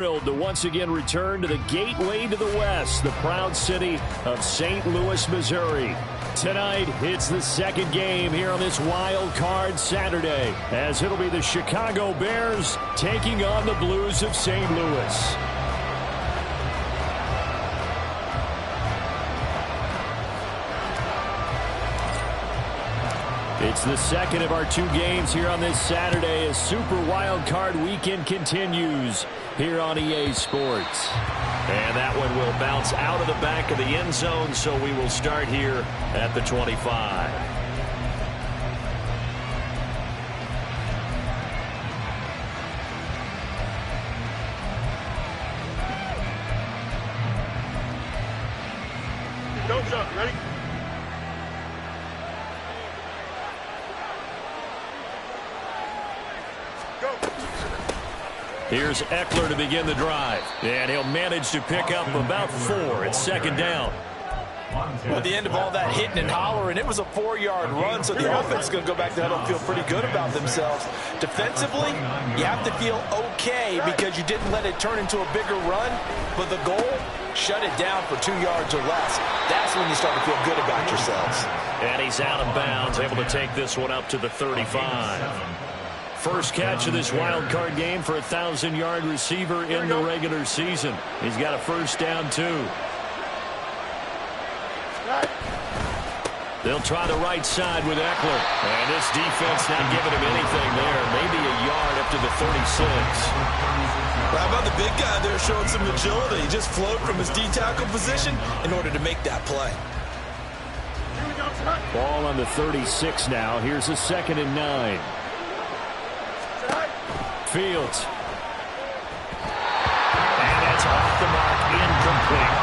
Thrilled to once again return to the gateway to the West, the proud city of St. Louis, Missouri. Tonight, it's the second game here on this wild card Saturday, as it'll be the Chicago Bears taking on the Blues of St. Louis. It's the second of our two games here on this Saturday as Super Wild Card Weekend continues here on EA Sports. And that one will bounce out of the back of the end zone, so we will start here at the 25. Don't jump, ready? Here's Ekeler to begin the drive. And he'll manage to pick up about 4. It's second down. Well, at the end of all that hitting and hollering, it was a 4-yard run, so the offense is going to go back to huddle and feel pretty good about themselves. Defensively, you have to feel okay because you didn't let it turn into a bigger run, but the goal, shut it down for 2 yards or less. That's when you start to feel good about yourselves. And he's out of bounds, able to take this one up to the 35. First catch of this wild card game for a 1,000-yard receiver in the regular season. He's got a first down, too. They'll try the right side with Ekeler. And this defense not giving him anything there. Maybe a yard up to the 36. How about the big guy there showing some agility? He just flowed from his D-tackle position in order to make that play. Ball on the 36 now. Here's a 2nd and 9. Fields. And that's off the mark, incomplete.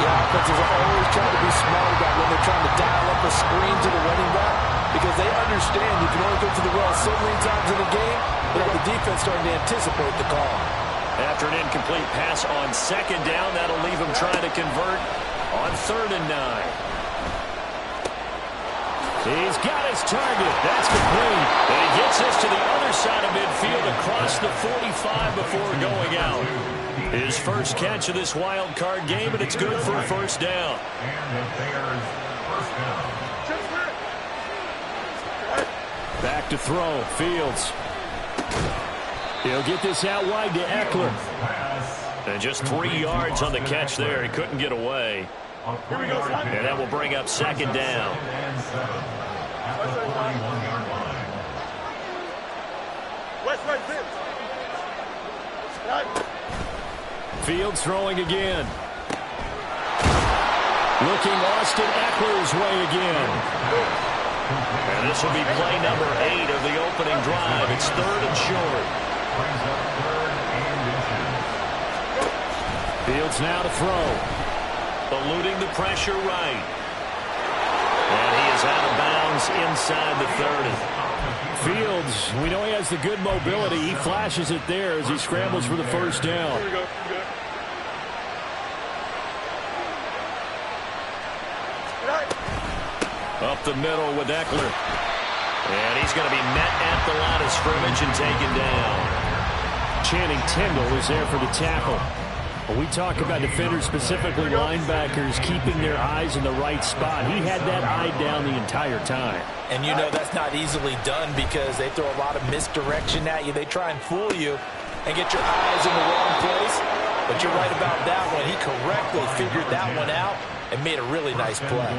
Yeah, offenses are always trying to be smart about when they're trying to dial up a screen to the running back because they understand you can only go to the well so many times in the game, but the defense starting to anticipate the call. After an incomplete pass on 2nd down, that'll leave him trying to convert on 3rd and 9. He's got his target. That's complete. And he gets this to the other side of midfield across the 45 before going out. His first catch of this wild card game, and it's good for a first down. Back to throw. Fields. He'll get this out wide to Ekeler. And just 3 yards on the catch there. He couldn't get away. And that will bring up 2nd down. Fields throwing again. Looking Austin Ekeler's way again. And this will be play number 8 of the opening drive. It's 3rd and short. Fields now to throw. Eluding the pressure right. And he is out of bounds inside the 30. Fields, we know he has the good mobility. He flashes it there as he scrambles for the first down. Up the middle with Ekeler. And he's going to be met at the line of scrimmage and taken down. Channing Tindall is there for the tackle. When we talk about defenders, specifically linebackers, keeping their eyes in the right spot, he had that eye down the entire time. And you know that's not easily done because they throw a lot of misdirection at you. They try and fool you and get your eyes in the wrong place. But you're right about that one. He correctly figured that one out and made a really nice play.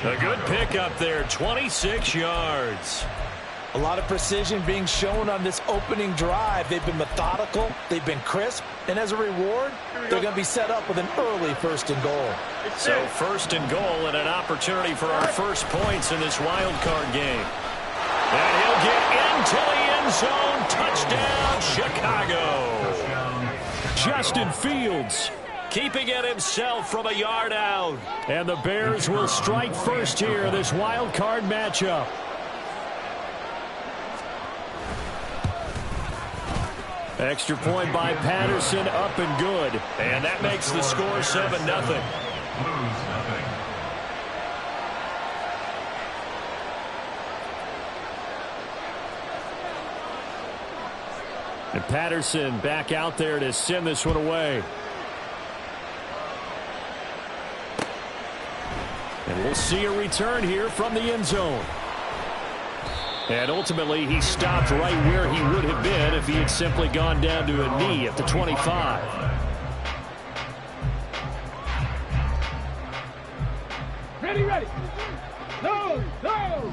A good pickup there, 26 yards. A lot of precision being shown on this opening drive. They've been methodical, they've been crisp, and as a reward, they're going to be set up with an early 1st and goal. So 1st and goal and an opportunity for our first points in this wild card game. And he'll get into the end zone. Touchdown, Chicago. Justin Fields keeping it himself from a yard out. And the Bears will strike first here in this wild card matchup. Extra point by Patterson, up and good. And that makes the score 7-0. And Patterson back out there to send this one away. And we'll see a return here from the end zone. And ultimately, he stopped right where he would have been if he had simply gone down to a knee at the 25. Ready, ready. No, no.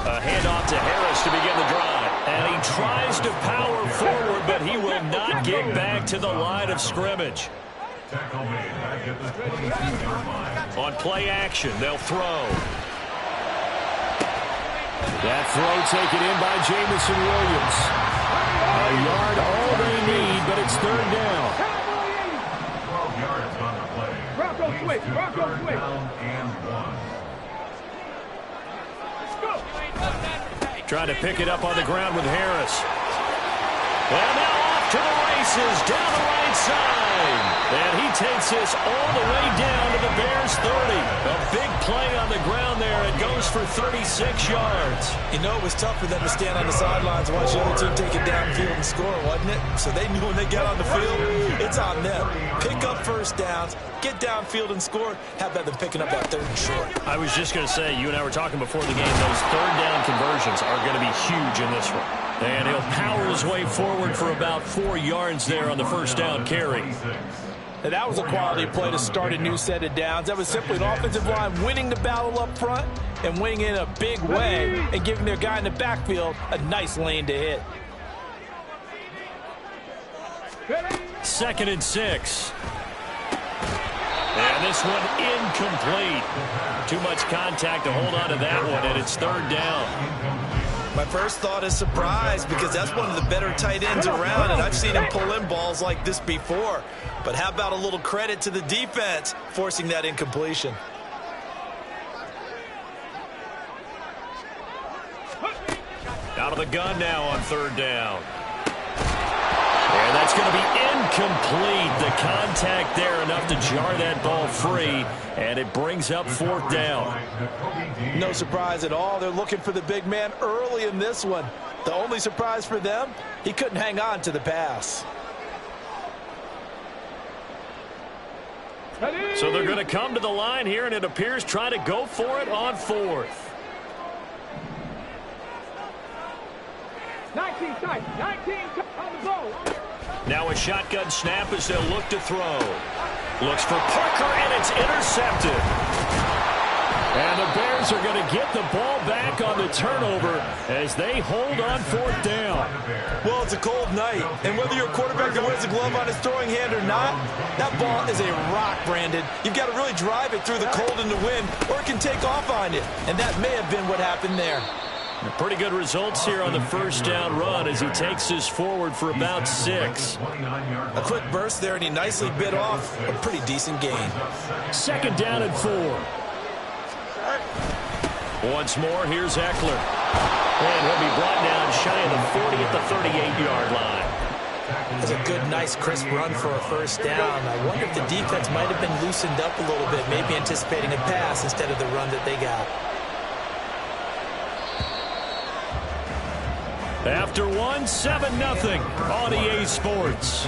A handoff to Harris to begin the drive. And he tries to power forward, but he will not get back to the line of scrimmage. On play action, they'll throw. That throw taken in by Jamison Williams. A yard all they need, but it's third down. 12 yards on the play. Bronco switch, Bronco switch. Trying to pick it up on the ground with Harris. And now off to the races, down the right side. And he takes this all the way down to the Bears' 30. A big play on the ground there. It goes for 36 yards. You know, it was tough for them to stand on the sidelines and watch the other team take it downfield and score, wasn't it? So they knew when they got on the field, it's on them. Pick up first downs, get downfield and score. How about them picking up that third and short? I was just going to say, you and I were talking before the game, those third down conversions are going to be huge in this one. And he'll power his way forward for about 4 yards there on the first down carry. And that was a quality play to start a new set of downs. That was simply an offensive line winning the battle up front and winning in a big way and giving their guy in the backfield a nice lane to hit. 2nd and 6. And this one incomplete. Too much contact to hold on to that one, and it's third down. My first thought is surprise because that's one of the better tight ends around, and I've seen him pull in balls like this before. But how about a little credit to the defense forcing that incompletion? Out of the gun now on third down. And that's going to be incomplete. The contact there enough to jar that ball free, and it brings up fourth down. No surprise at all. They're looking for the big man early in this one. The only surprise for them, he couldn't hang on to the pass. So they're going to come to the line here, and it appears trying to go for it on fourth. 19 tight, 19 on the goal. Now a shotgun snap as they'll look to throw. Looks for Parker, and it's intercepted. And the Bears are going to get the ball back on the turnover as they hold on fourth down. Well, it's a cold night, and whether you're a quarterback that wears a glove on his throwing hand or not, that ball is a rock, Brandon. You've got to really drive it through the cold and the wind, or it can take off on you. And that may have been what happened there. Pretty good results here on the first down run as he takes this forward for about 6. A quick burst there, and he nicely bit off a pretty decent gain. 2nd down and 4. Once more, here's Eckler. And he'll be brought down shy of the 40 at the 38-yard line. It's a good, nice, crisp run for a first down. I wonder if the defense might have been loosened up a little bit, maybe anticipating a pass instead of the run that they got. After one, 7-0 on EA Sports.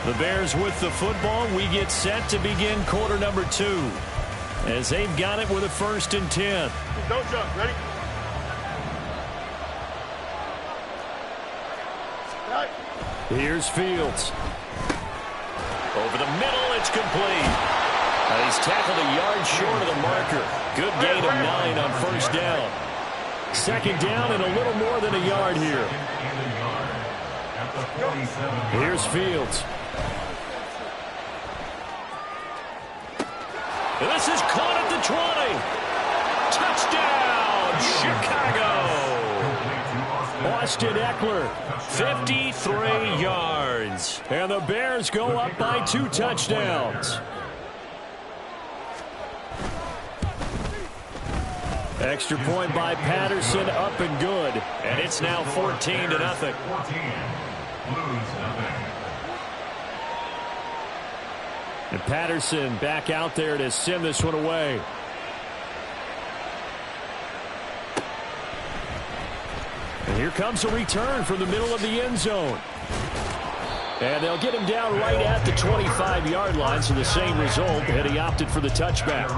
The Bears with the football. We get set to begin quarter number 2 as they've got it with a 1st and 10. Don't jump, ready? Here's Fields. Over the middle, it's complete. And he's tackled a yard short of the marker. Good gain of 9 on first down. 2nd down and a little more than a yard here. Here's Fields. And this is caught at the 20. Touchdown, Chicago. Austin Eckler, 53 yards. And the Bears go up by 2 touchdowns. Extra point by Patterson, up and good. And it's now 14-0. And Patterson back out there to send this one away. And here comes a return from the middle of the end zone. And they'll get him down right at the 25-yard line, so the same result, and he opted for the touchback.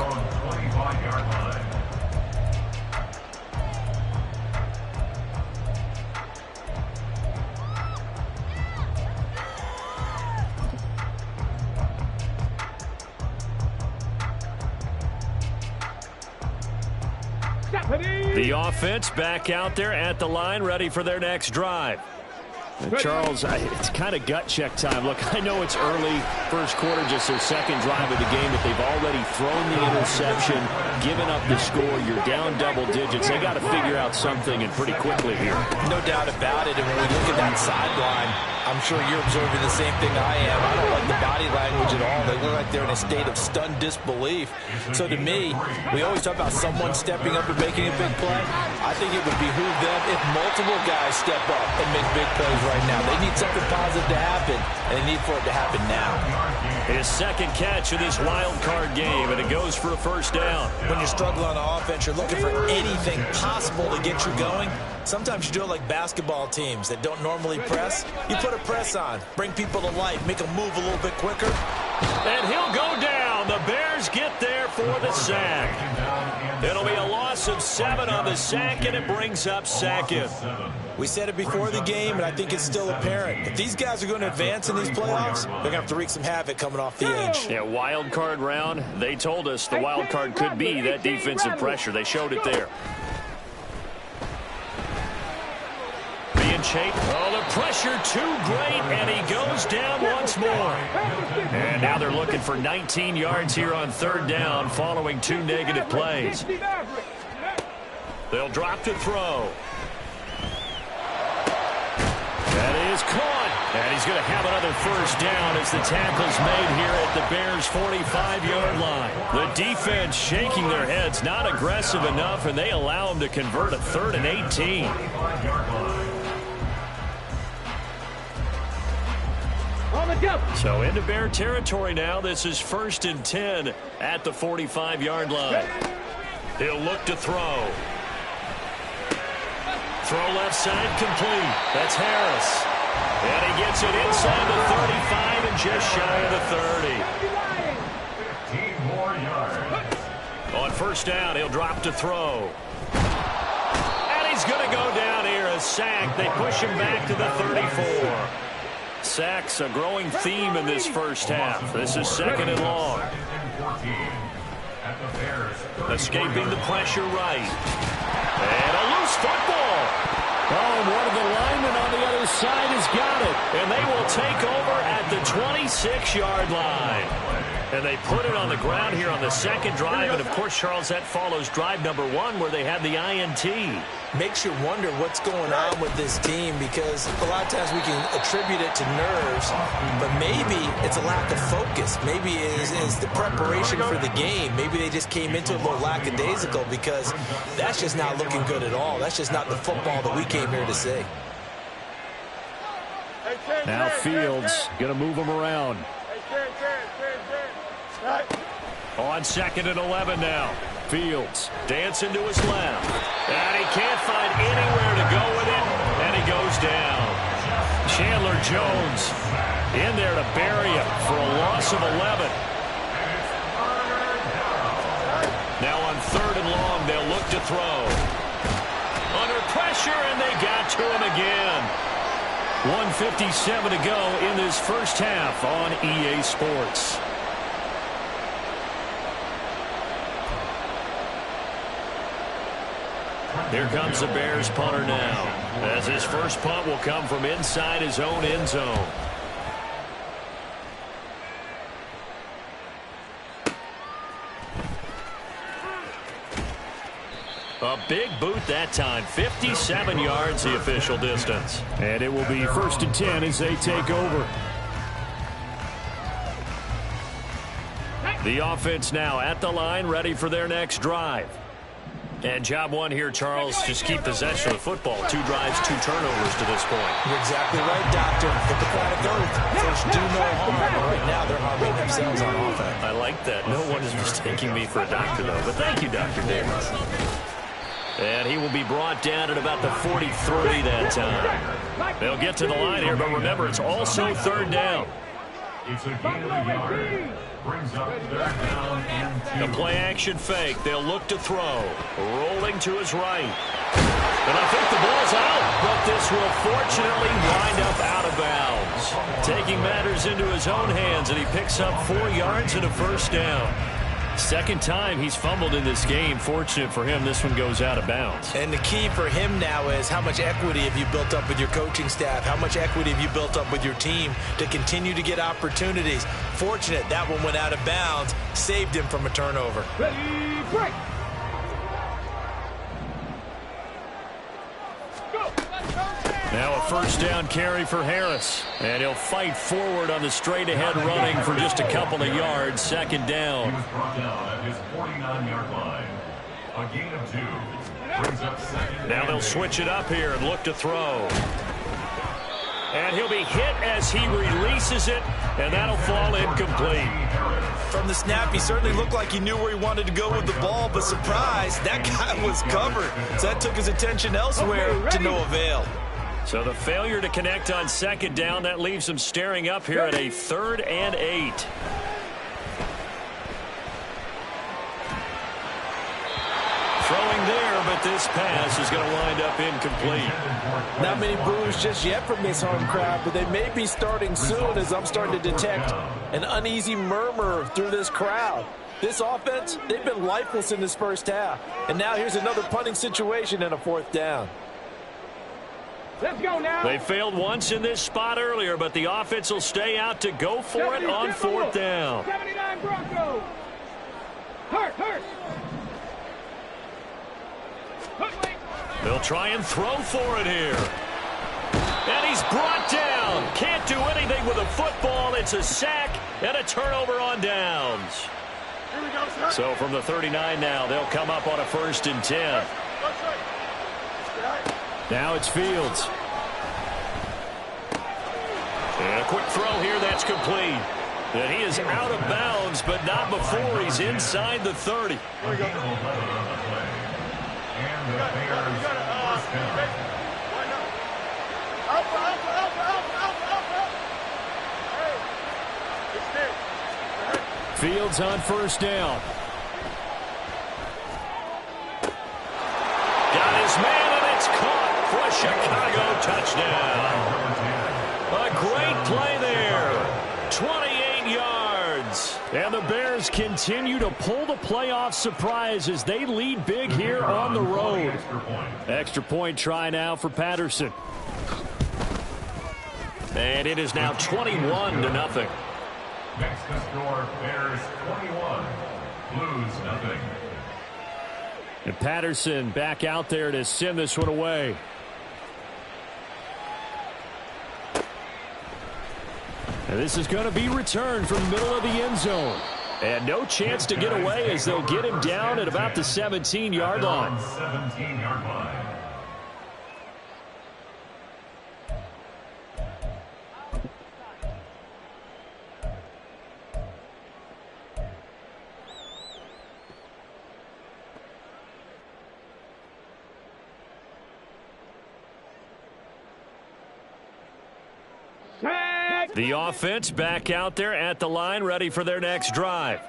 The offense back out there at the line, ready for their next drive. And Charles, it's kind of gut check time. Look, I know it's early, first quarter, just their second drive of the game, but they've already thrown the interception, given up the score. You're down double digits. They got to figure out something, and pretty quickly here. No doubt about it. And when we look at that sideline, I'm sure you're observing the same thing I am. I don't like the body language at all. They look like they're in a state of stunned disbelief. So to me, we always talk about someone stepping up and making a big play. I think it would behoove them if multiple guys step up and make big plays right now. They need something positive to happen, and they need for it to happen now. His second catch of this wild card game, and it goes for a first down. When you struggle on offense, you're looking for anything possible to get you going. Sometimes you do it like basketball teams that don't normally press. You put a press on, bring people to life, make them move a little bit quicker. And he'll go down. The Bears get there for the sack. It'll be a loss of 7 on the sack, and it brings up second. We said it before the game, and I think it's still apparent. If these guys are going to advance in these playoffs, they're going to have to wreak some havoc coming off the edge. Yeah, wild card round. They told us the wild card could be that defensive pressure. They showed it there. Oh, the pressure too great, and he goes down once more. And now they're looking for 19 yards here on third down following 2 negative plays. They'll drop to throw. That is caught. And he's going to have another first down as the tackle's made here at the Bears' 45-yard line. The defense shaking their heads, not aggressive enough, and they allow him to convert a 3rd and 18. So into Bear territory now. This is 1st and 10 at the 45-yard line. He'll look to throw. Throw left side complete. That's Harris. And he gets it inside the 35 and just shy of the 30. 15 more yards. On first down, he'll drop to throw. And he's going to go down here. A sack. They push him back to the 34. Sacks, a growing theme in this first half. This is 2nd and long. Escaping the pressure right. And a loose football. Oh, and one of the linemen on the other side has got it. And they will take over at the 26-yard line. And they put it on the ground here on the second drive. And, of course, Charles, that follows drive number 1 where they had the INT. Makes you wonder what's going on with this team, because a lot of times we can attribute it to nerves, but maybe it's a lack of focus. Maybe it is the preparation for the game. Maybe they just came into it a little lackadaisical, because that's just not looking good at all. That's just not the football that we came here to see. Now Fields going to move him around. On 2nd and 11 now. Fields dancing to his left. And he can't find anywhere to go with it. And he goes down. Chandler Jones in there to bury him for a loss of 11. Now on 3rd and long, they'll look to throw. Under pressure, and they got to him again. 1:57 to go in this first half on EA Sports. Here comes the Bears punter now, as his first punt will come from inside his own end zone. A big boot that time, 57 yards the official distance. And it will be 1st and 10 as they take over. The offense now at the line, ready for their next drive. And job 1 here, Charles, just keep possession of the football. 2 drives, 2 turnovers to this point. You're exactly right, Doctor. Hippocratic oath. First, do no harm. And right now, they're harming themselves on offense. I like that. No one is mistaking me for a doctor, though. But thank you, Dr. Davis. And he will be brought down at about the 43 that time. They'll get to the line here, but remember, it's also third down. It's a gain of a yard. Brings up third down and 2. The play action fake. They'll look to throw. Rolling to his right. And I think the ball's out, but this will fortunately wind up out of bounds. Taking matters into his own hands, and he picks up 4 yards and a first down. Second time he's fumbled in this game. Fortunate for him, this one goes out of bounds. And the key for him now is how much equity have you built up with your coaching staff? How much equity have you built up with your team to continue to get opportunities? Fortunate that one went out of bounds, saved him from a turnover. Ready, break. Now a first down carry for Harris. And he'll fight forward on the straight-ahead running for just a couple of yards. Second down. He was brought down at his 49-yard line. A gain of 2. Brings up second. Now they'll switch it up here and look to throw. And he'll be hit as he releases it, and that'll fall incomplete. From the snap, he certainly looked like he knew where he wanted to go with the ball, but surprise, that guy was covered. So that took his attention elsewhere to no avail. So the failure to connect on second down, that leaves him staring up here at a 3rd and 8. Throwing there, but this pass is going to wind up incomplete. Not many boos just yet from this home crowd, but they may be starting soon as I'm starting to detect an uneasy murmur through this crowd. This offense, they've been lifeless in this first half. And now here's another punting situation and a 4th down. Let's go now. They failed once in this spot earlier, but the offense will stay out to go for it on 4th down. 79 Broncos. Hurt. They'll try and throw for it here. And he's brought down. Can't do anything with a football. It's a sack and a turnover on downs. So from the 39 now, they'll come up on a 1st and 10. Now it's Fields. And a quick throw here, that's complete. And he is out of bounds, but not before he's inside the 30. And the Bears first down. Fields on 1st down. Got his man, and it's caught for a Chicago touchdown. A great play there. 28 yards. And the Bears continue to pull the playoff surprise as they lead big here on the road. Extra point try now for Patterson. And it is now 21-0. Next to score, Bears 21, Blues nothing. And Patterson back out there to send this one away. And this is going to be returned from the middle of the end zone. And no chance to get away as they'll get him down at about the 17-yard line. 17-yard line. The offense back out there at the line, ready for their next drive.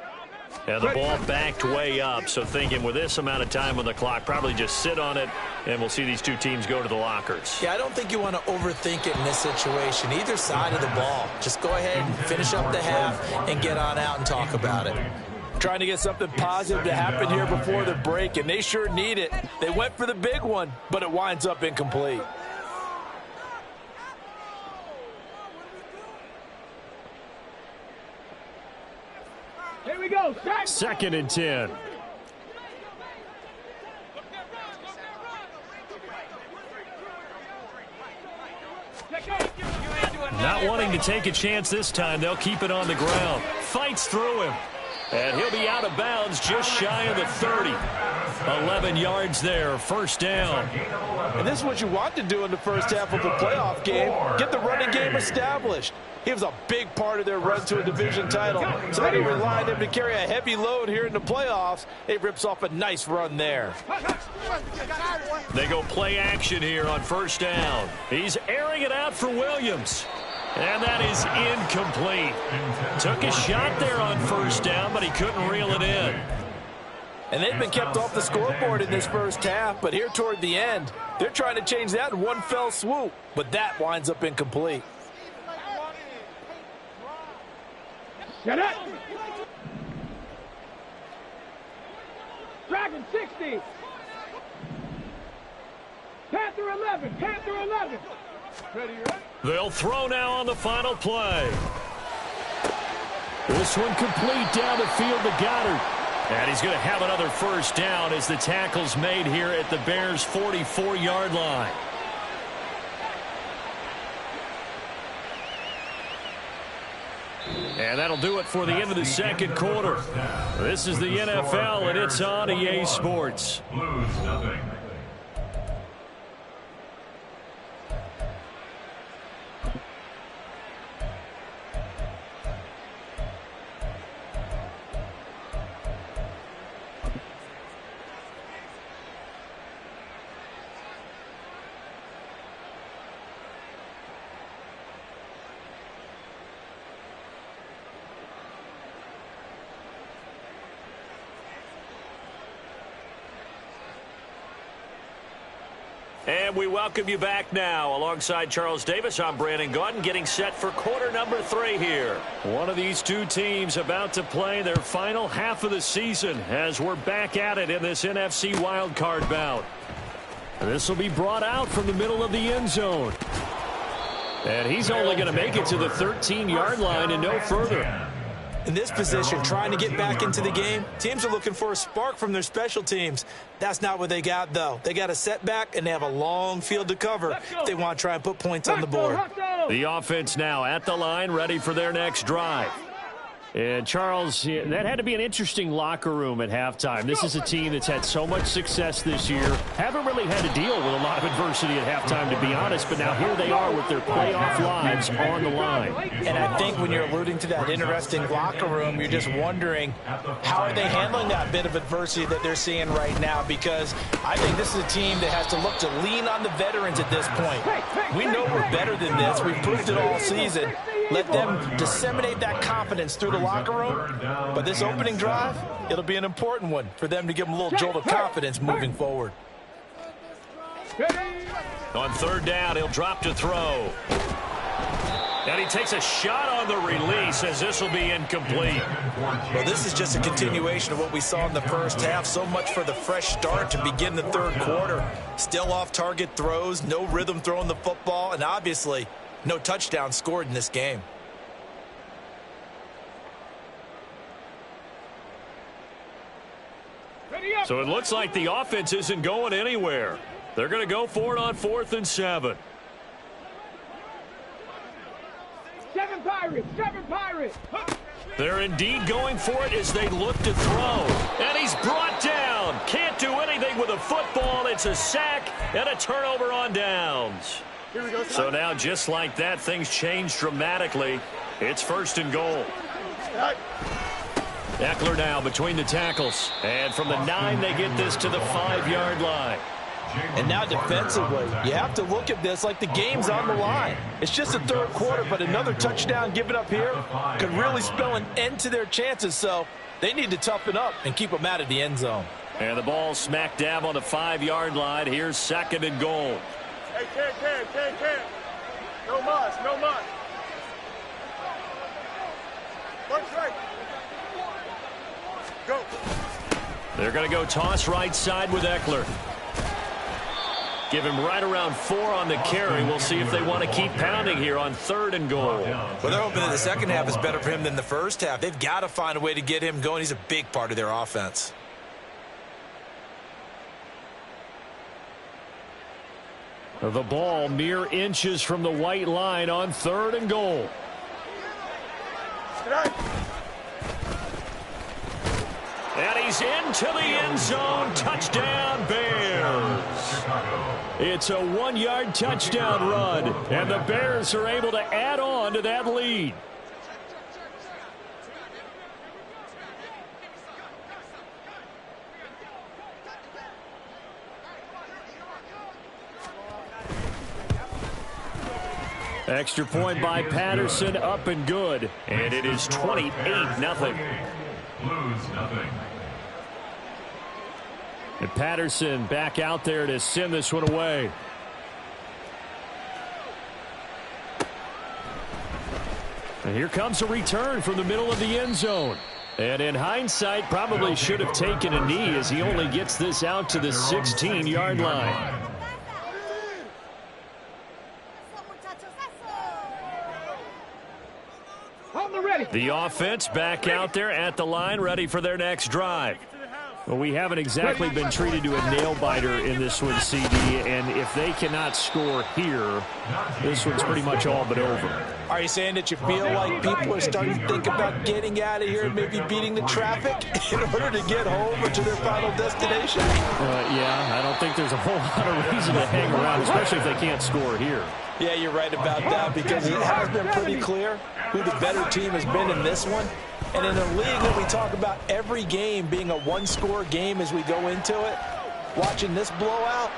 And the ball backed way up, so thinking with this amount of time on the clock, probably just sit on it, and we'll see these two teams go to the lockers. Yeah, I don't think you want to overthink it in this situation. Either side of the ball. Just go ahead and finish up the half and get on out and talk about it. Trying to get something positive to happen here before the break, and they sure need it. They went for the big one, but it winds up incomplete. Here we go. 2nd and 10. Not wanting to take a chance this time, they'll keep it on the ground. Fights through him. And he'll be out of bounds just shy of the 30. 11 yards there, first down. And this is what you want to do in the first half of a playoff game. Get the running game established. He was a big part of their run to a division title. So they rely on him to carry a heavy load here in the playoffs. He rips off a nice run there. They go play action here on first down. He's airing it out for Williams. And that is incomplete. Took a shot there on first down, but he couldn't reel it in. And they've been kept off the scoreboard in this first half, but here toward the end, they're trying to change that in one fell swoop. But that winds up incomplete. Get it! Dragon 60! Panther 11! Panther 11! Ready, right? They'll throw now on the final play. This one complete down the field to Goddard. And he's going to have another first down as the tackle's made here at the Bears' 44-yard line. And that'll do it for the end of the second quarter. This is the NFL, and it's on EA Sports. Blues, nothing. And we welcome you back now. Alongside Charles Davis, I'm Brandon Gaudin, getting set for quarter number 3 here. One of these two teams about to play their final half of the season as we're back at it in this NFC wildcard bout. This will be brought out from the middle of the end zone. And he's only going to make it to the 13-yard line and no further. In this position, trying to get back into the game, teams are looking for a spark from their special teams. That's not what they got, though. They got a setback, and they have a long field to cover if they want to try and put points on the board. The offense now at the line, ready for their next drive. And, Charles, that had to be an interesting locker room at halftime. This is a team that's had so much success this year. Haven't really had to deal with a lot of adversity at halftime, to be honest. But now here they are with their playoff lives on the line. And I think when you're alluding to that interesting locker room, you're just wondering how are they handling that bit of adversity that they're seeing right now, because I think this is a team that has to look to lean on the veterans at this point. We know we're better than this. We've proved it all season. Let them disseminate that confidence through the locker room. But this opening drive, it'll be an important one for them to give them a little jolt of confidence moving forward. On third down, he'll drop to throw. And he takes a shot on the release as this will be incomplete. Well, this is just a continuation of what we saw in the first half. So much for the fresh start to begin the third quarter. Still off-target throws, no rhythm throwing the football, and obviously no touchdown scored in this game. So it looks like the offense isn't going anywhere. They're going to go for it on 4th and 7. 7 Pirates! 7 Pirates! They're indeed going for it as they look to throw. And he's brought down. Can't do anything with a football. It's a sack and a turnover on downs. Here we go. So now, just like that, things change dramatically. It's 1st and goal. Eckler now between the tackles. And from the 9, they get this to the 5-yard line. And now defensively, you have to look at this like the game's on the line. It's just the third quarter, but another touchdown given up here could really spell an end to their chances. So they need to toughen up and keep them out of the end zone. And the ball smack dab on the 5-yard line. Here's 2nd and goal. Hey, Cam. No muss, no muss. Punch right. Go. They're going to go toss right side with Eckler. Give him right around 4 on the carry. We'll see if they want to keep pounding here on 3rd and goal. Well, they're hoping that the second half is better for him than the first half. They've got to find a way to get him going. He's a big part of their offense. The ball mere inches from the white line on 3rd and And he's into the end zone. Touchdown, Bears. It's a 1-yard touchdown run, and the Bears are able to add on to that lead. Extra point by Patterson, up and good. And it is 28-0. Blues, nothing. And Patterson back out there to send this one away. And here comes a return from the middle of the end zone. And in hindsight, probably should have taken a knee as he only gets this out to the 16-yard line. The offense back out there at the line, ready for their next drive. Well, we haven't exactly been treated to a nail-biter in this one, CD, and if they cannot score here, this one's pretty much all but over. Are you saying that you feel like people are starting to think about getting out of here and maybe beating the traffic in order to get home or to their final destination? Yeah, I don't think there's a whole lot of reason to hang around, especially if they can't score here. Yeah, you're right about that, because it has been pretty clear who the better team has been in this one. And in a league that we talk about every game being a one-score game as we go into it, watching this blowout.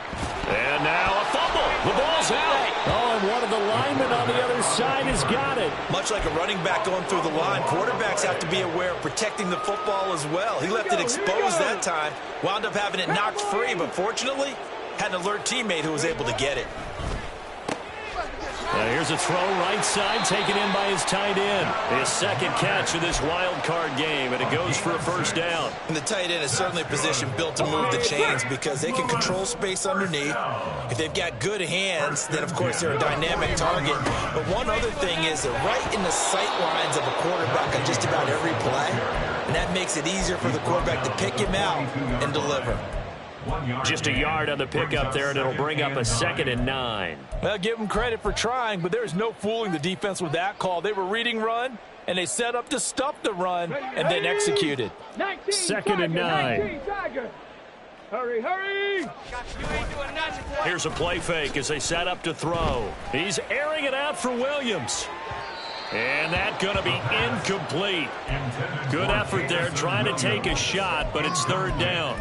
And now a fumble. The ball's out. Oh, and one of the linemen on the other side has got it. Much like a running back going through the line, quarterbacks have to be aware of protecting the football as well. He left it exposed that time, wound up having it knocked free, but fortunately had an alert teammate who was able to get it. Here's a throw right side, taken in by his tight end. His second catch of this wild card game, and it goes for a first down. And the tight end is certainly a position built to move the chains because they can control space underneath. If they've got good hands, then of course they're a dynamic target. But one other thing is they're right in the sight lines of a quarterback on just about every play, and that makes it easier for the quarterback to pick him out and deliver. Just a yard on the pickup there, and it'll bring up a 2nd and 9. Well, give them credit for trying, but there's no fooling the defense with that call. They were reading run, and they set up to stuff the run, and then executed. 2nd and 9. Hurry, hurry! Here's a play fake as they set up to throw. He's airing it out for Williams. And that's going to be incomplete. Good effort there, trying to take a shot, but it's 3rd down.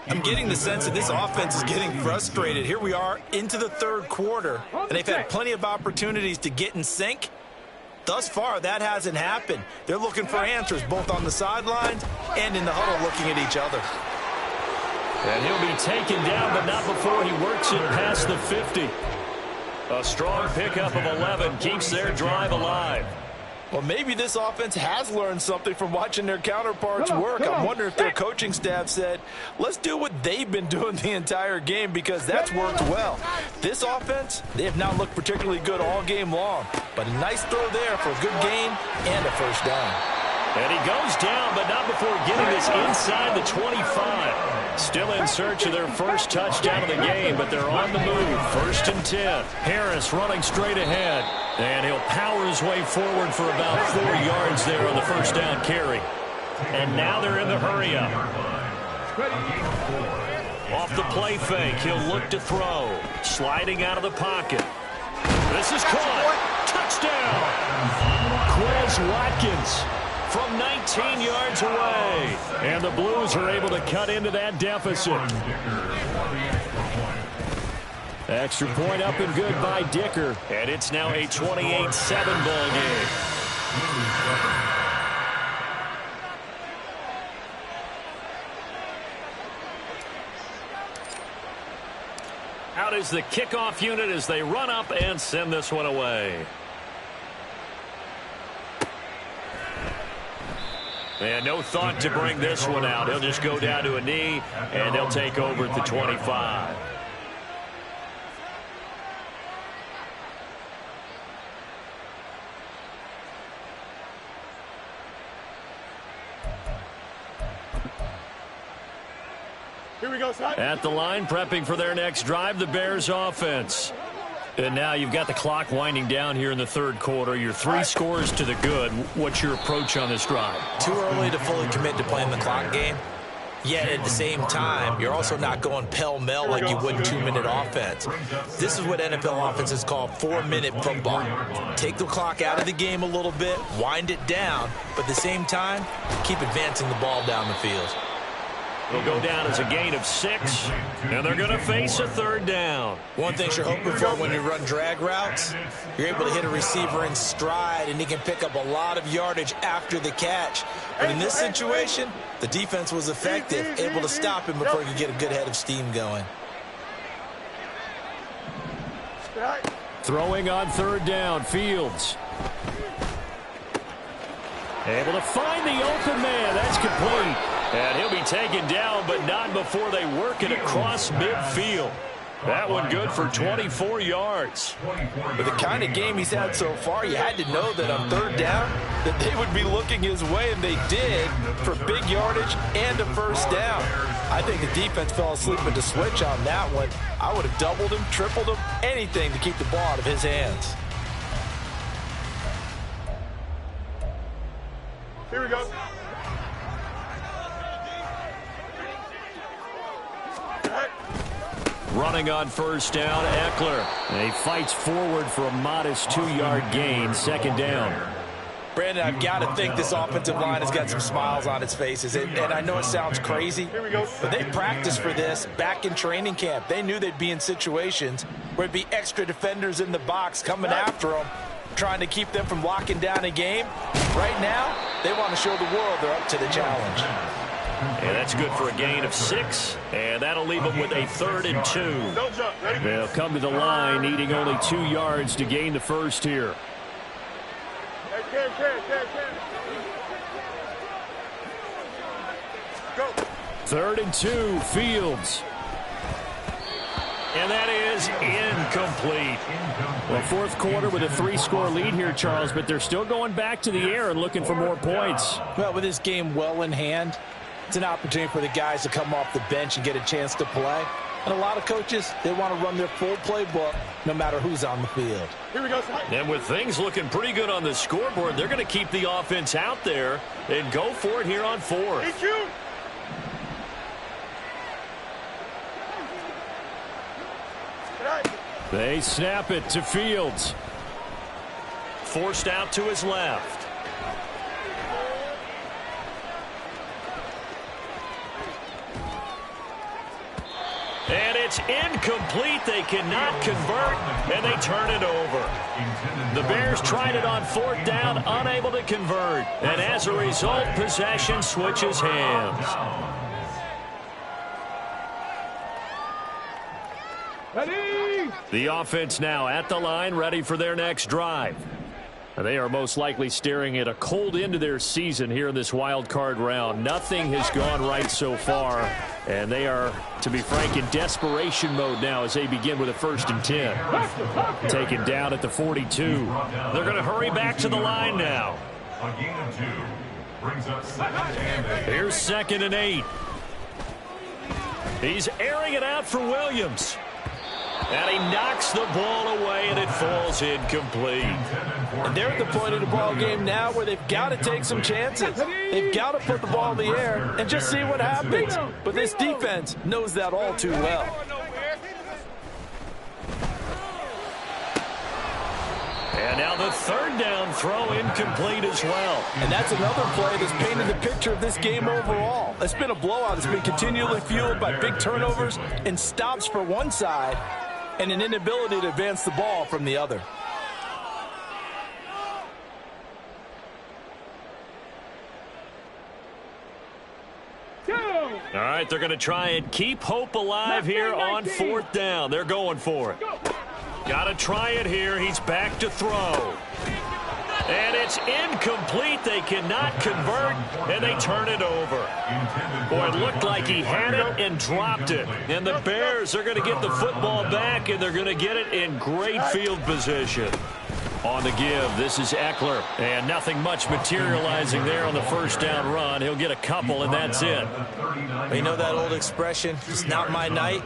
I'm getting the sense that this offense is getting frustrated. Here we are into the 3rd quarter, and they've had plenty of opportunities to get in sync. Thus far, that hasn't happened. They're looking for answers both on the sidelines and in the huddle looking at each other. And he'll be taken down, but not before he works it past the 50. A strong pickup of 11 keeps their drive alive. Well, maybe this offense has learned something from watching their counterparts work. I'm wondering if their coaching staff said, let's do what they've been doing the entire game, because that's worked well. This offense, they have not looked particularly good all game long, but a nice throw there for a good gain and a first down. And he goes down, but not before getting this inside the 25. Still in search of their first touchdown of the game, but they're on the move. 1st and 10. Harris running straight ahead. And he'll power his way forward for about 4 yards there on the first down carry. And now they're in the hurry-up. Off the play fake, he'll look to throw. Sliding out of the pocket. This is caught. Touchdown! Quez Watkins from 19 yards away. And the Blues are able to cut into that deficit. Extra point up and good by Dicker. And it's now a 28-7 ball game. Out is the kickoff unit as they run up and send this one away. And no thought to bring this one out. He'll just go down to a knee, and they'll take over at the 25. Here we go, son. At the line, prepping for their next drive, the Bears offense. And now you've got the clock winding down here in the third quarter. Your 3 scores to the good. What's your approach on this drive? Too early to fully commit to playing the clock game. Yet at the same time, you're also not going pell-mell like you would 2-minute offense. This is what NFL offenses call 4-minute football. Take the clock out of the game a little bit, wind it down, but at the same time, keep advancing the ball down the field. It'll go down as a gain of 6, and they're going to face a third down. One thing you're hoping for when you run drag routes, you're able to hit a receiver in stride, and he can pick up a lot of yardage after the catch. But in this situation, the defense was effective, able to stop him before he could get a good head of steam going. Throwing on third down, Fields. Able to find the open man. That's complete. And he'll be taken down, but not before they work it across midfield. That one good for 24 yards. With the kind of game he's had so far, you had to know that on third down that they would be looking his way, and they did, for big yardage and a first down. I think the defense fell asleep at the switch on that one. I would have doubled him, tripled him, anything to keep the ball out of his hands. Here we go. Running on first down, Eckler. And he fights forward for a modest 2-yard gain, second down. Brandon, I've got to think this offensive line has got some smiles on its faces. And I know it sounds crazy, but they practiced for this back in training camp. They knew they'd be in situations where it'd be extra defenders in the box coming after them, trying to keep them from locking down a game. Right now, they want to show the world they're up to the challenge. And that's good for a gain of 6, and that'll leave them with a 3rd and 2. Don't jump. Ready? They'll come to the line, needing only 2 yards to gain the first here. Hey, Ken. Go. 3rd and 2, Fields. And that is incomplete. Well, fourth quarter with a 3-score lead here, Charles, but they're still going back to the air and looking for more points. Well, with this game well in hand, it's an opportunity for the guys to come off the bench and get a chance to play. And a lot of coaches, they want to run their full playbook no matter who's on the field. Here we go. And with things looking pretty good on the scoreboard, they're going to keep the offense out there and go for it here on 4th. EQ. They snap it to Fields. Forced out to his left. And it's incomplete. They cannot convert, and they turn it over. The Bears tried it on 4th down, unable to convert. And as a result, possession switches hands. Ready? The offense now at the line, ready for their next drive. And they are most likely staring at a cold end to their season here in this wild card round. Nothing has gone right so far, and they are, to be frank, in desperation mode now as they begin with a 1st and 10. Taken down at the 42. They're going to hurry back to the line now. A gain of 2 brings up 2nd and 8. Here's 2nd and 8. He's airing it out for Williams. And he knocks the ball away, and it falls incomplete. And they're at the point of the ball game now where they've got to take some chances. They've got to put the ball in the air and just see what happens. But this defense knows that all too well. And now the 3rd down throw incomplete as well. And that's another play that's painted the picture of this game overall. It's been a blowout. It's been continually fueled by big turnovers and stops for one side and an inability to advance the ball from the other. All right, they're going to try and keep hope alive here on 4th down. They're going for it. Got to try it here. He's back to throw. And it's incomplete. They cannot convert, and they turn it over. Boy, it looked like he had it and dropped it. And the Bears are going to get the football back, and they're going to get it in great field position. On the give, this is Eckler. And nothing much materializing there on the 1st down run. He'll get a couple, and that's it. You know that old expression, it's not my night?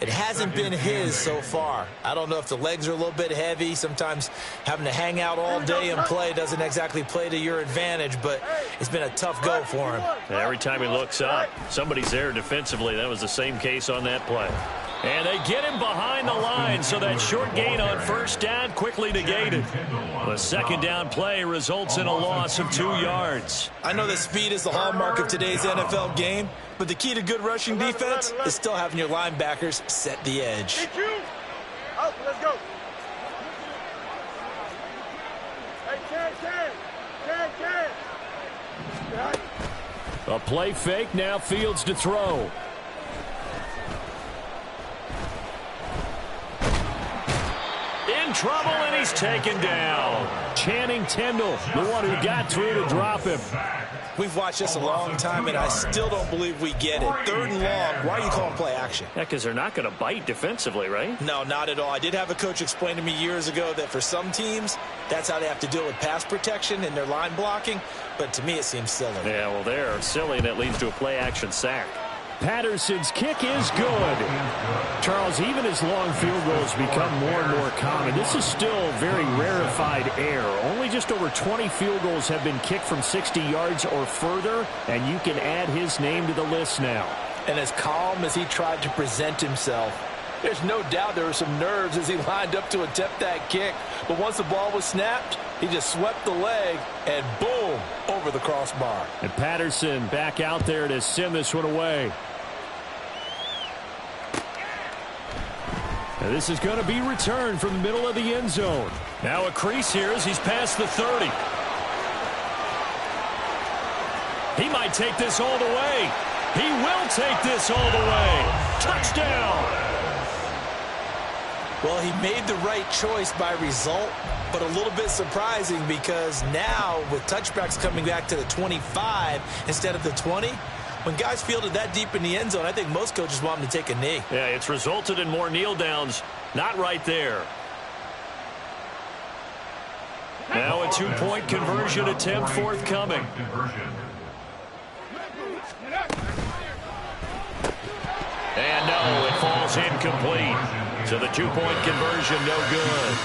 It hasn't been his so far. I don't know if the legs are a little bit heavy. Sometimes having to hang out all day and play doesn't exactly play to your advantage, but it's been a tough go for him. Every time he looks up, somebody's there defensively. That was the same case on that play. And they get him behind the line, so that short gain on first down quickly negated. The second down play results in a loss of 2 yards. I know that speed is the hallmark of today's NFL game, but the key to good rushing defense is still having your linebackers set the edge. Out, let's go. Hey, Ken. A play fake, now Fields to throw. In trouble, and he's taken down. Channing Tindall, the one who got through to drop him. We've watched this a long time, and I still don't believe we get it. 3rd and long, why are you calling play action? Yeah, because they're not going to bite defensively, right? No, not at all. I did have a coach explain to me years ago that for some teams, that's how they have to deal with pass protection and their line blocking, but to me it seems silly. Yeah, well, they're silly, and that leads to a play action sack. Patterson's kick is good. Charles, even as long field goals become more and more common, this is still very rarefied air. Only just over 20 field goals have been kicked from 60 yards or further, and you can add his name to the list now. And as calm as he tried to present himself, there's no doubt there were some nerves as he lined up to attempt that kick. But once the ball was snapped, he just swept the leg and boom, over the crossbar. And Patterson back out there to send this one away. And this is going to be returned from the middle of the end zone. Now a crease here as he's past the 30. He might take this all the way. He will take this all the way. Touchdown. Well, he made the right choice by result, but a little bit surprising because now with touchbacks coming back to the 25 instead of the 20, when guys fielded that deep in the end zone, I think most coaches want them to take a knee. Yeah, it's resulted in more kneel downs. Not right there. Now a 2-point conversion attempt forthcoming. And no, it falls incomplete. So the 2-point conversion no good.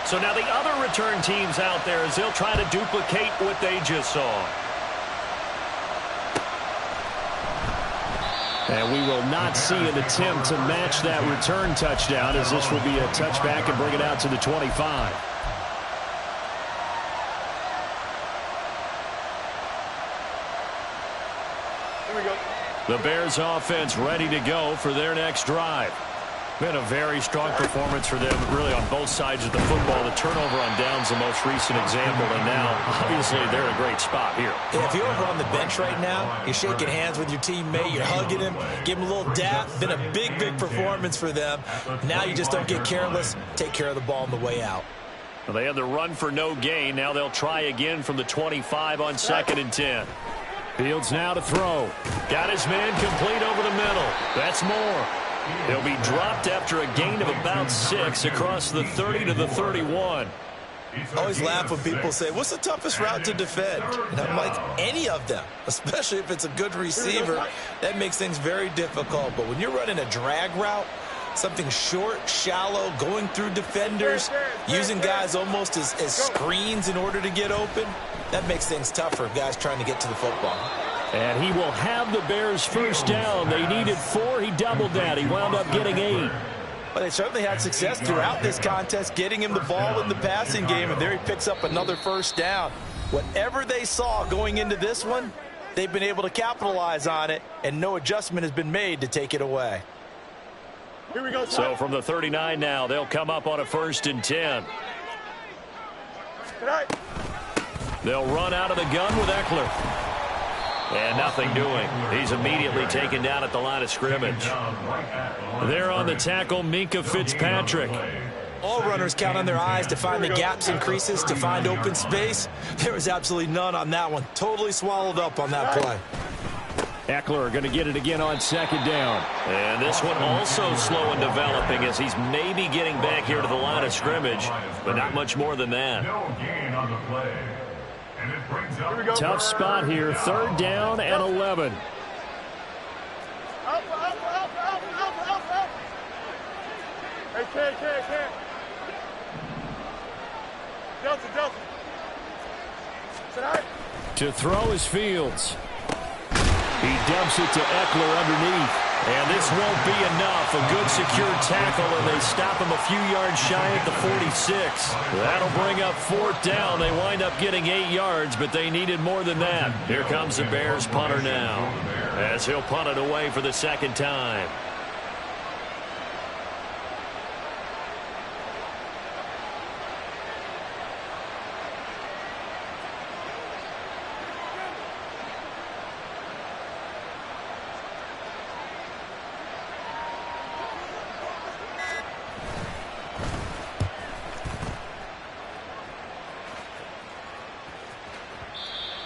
So now the other return teams out there as they'll try to duplicate what they just saw. And we will not see an attempt to match that return touchdown as this will be a touchback and bring it out to the 25. Here we go. The Bears offense ready to go for their next drive. Been a very strong performance for them, really, on both sides of the football. The turnover on downs, the most recent example, and now, obviously, they're in a great spot here. Yeah, if you're over on the bench right now, you're shaking hands with your teammate, you're hugging him, give him a little dap. Been a big, big performance for them. Now you just don't get careless. Take care of the ball on the way out. Well, they had the run for no gain. Now they'll try again from the 25 on 2nd and 10. Fields now to throw. Got his man complete over the middle. That's more. They'll be dropped after a gain of about 6 across the 30 to the 31. I always laugh when people say, what's the toughest route to defend? And I'm like, any of them, especially if it's a good receiver. That makes things very difficult. But when you're running a drag route, something short, shallow, going through defenders, using guys almost as screens in order to get open, that makes things tougher, guys trying to get to the football. And he will have the Bears first down. They needed 4. He doubled that. He wound up getting 8. Well, they certainly had success throughout this contest, getting him the ball in the passing game, and there he picks up another first down. Whatever they saw going into this one, they've been able to capitalize on it, and no adjustment has been made to take it away. Here we go. So from the 39 now, they'll come up on a 1st and 10. Tonight. They'll run out of the gun with Eckler. And nothing doing. He's immediately taken down at the line of scrimmage. There on the tackle, Minkah Fitzpatrick. All runners count on their eyes to find the gaps and creases, to find open space. There was absolutely none on that one. Totally swallowed up on that play. Eckler going to get it again on second down. And this one also slow in developing as he's maybe getting back here to the line of scrimmage, but not much more than that. No gain on the play. And it brings up Tough spot here, 3rd down and 11. Up. Hey, Ken. Delta. Tonight. To throw is Fields. He dumps it to Eckler underneath. And this won't be enough. A good secure tackle, and they stop him a few yards shy at the 46. That'll bring up 4th down. They wind up getting 8 yards, but they needed more than that. Here comes the Bears punter now, as he'll punt it away for the 2nd time.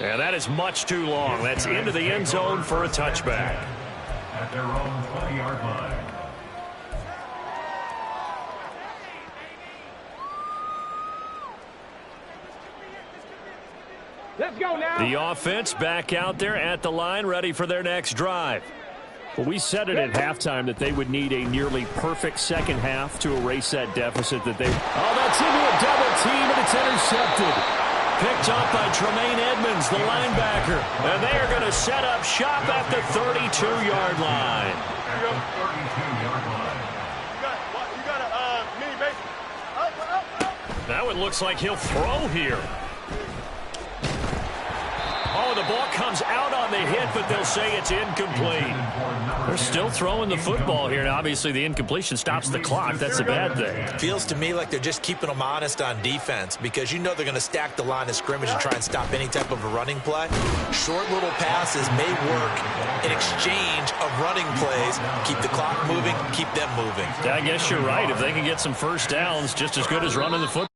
And that is much too long. That's into the end zone for a touchback. At their own 20-yard line. Let's go now. The offense back out there at the line, ready for their next drive. Well, we said it at halftime that they would need a nearly perfect second half to erase that deficit that they... Oh, that's into a double team, and it's intercepted. Picked up by Tremaine Edmonds, the linebacker. And they are going to set up shop at the 32-yard line. At the 32-yard line. You got a mini base. Up. Now it looks like he'll throw here. Oh, the ball comes out on the hit, but they'll say it's incomplete. They're still throwing the football here. Now, obviously, the incompletion stops the clock. That's a bad thing. Feels to me like they're just keeping them honest on defense because you know they're going to stack the line of scrimmage and try and stop any type of a running play. Short little passes may work in exchange of running plays. Keep the clock moving, keep them moving. I guess you're right. If they can get some first downs, just as good as running the football.